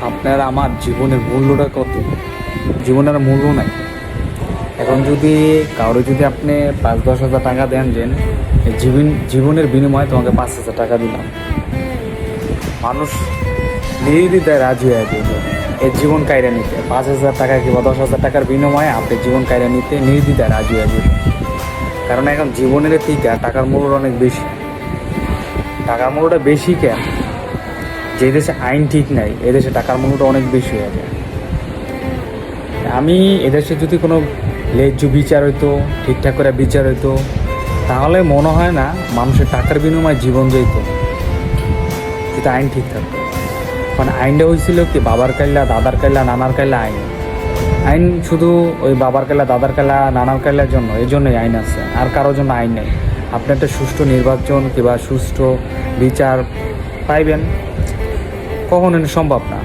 আপনার আমার জীবনের মূল্যটা কত? জীবনের আর মূল্য নাই। এখন যদি কারো যদি আপনি 5-10 হাজার টাকা দেন, যে এই জীবনের বিনিময়ে তোমাকে 5,000 টাকা দিলাম, মানুষ নির্দ্বিধায় রাজি হয়ে যাবে এই জীবন কায়রা নিতে। 5,000 টাকা কিংবা 10,000 টাকার বিনিময়ে আপনি জীবন কায়রা নিতে নির্দ্বিধায় রাজি হয়ে যাবে। কারণ এখন জীবনের থেকে টাকার মূল্য অনেক বেশি। টাকার মূল্যটা বেশি কেন? যে দেশে আইন ঠিক নাই, এদেশে টাকার মূল্যটা অনেক বেশি হয়ে যায়। আমি এদেশে যদি কোনো ন্যায্য বিচার হইতো, ঠিকঠাক করে বিচার হইতো, তাহলে মনে হয় না মানুষের টাকার বিনিময়ে জীবন যেত, যদি আইন ঠিক থাকতো। মানে আইনটা হয়েছিল কি, বাবার কাইল্লা, দাদার কাইল্লা, নানার কাইল্লা আইন। আইন শুধু ওই বাবার কাইল্লা, দাদার কাইল্লা, নানার কাইল্লার জন্য, এই জন্যই আইন আছে, আর কারোর জন্য আইন নেই। আপনি একটা সুষ্ঠু নির্বাচন কিংবা সুষ্ঠু বিচার পাইবেন, কখনো সম্ভব না।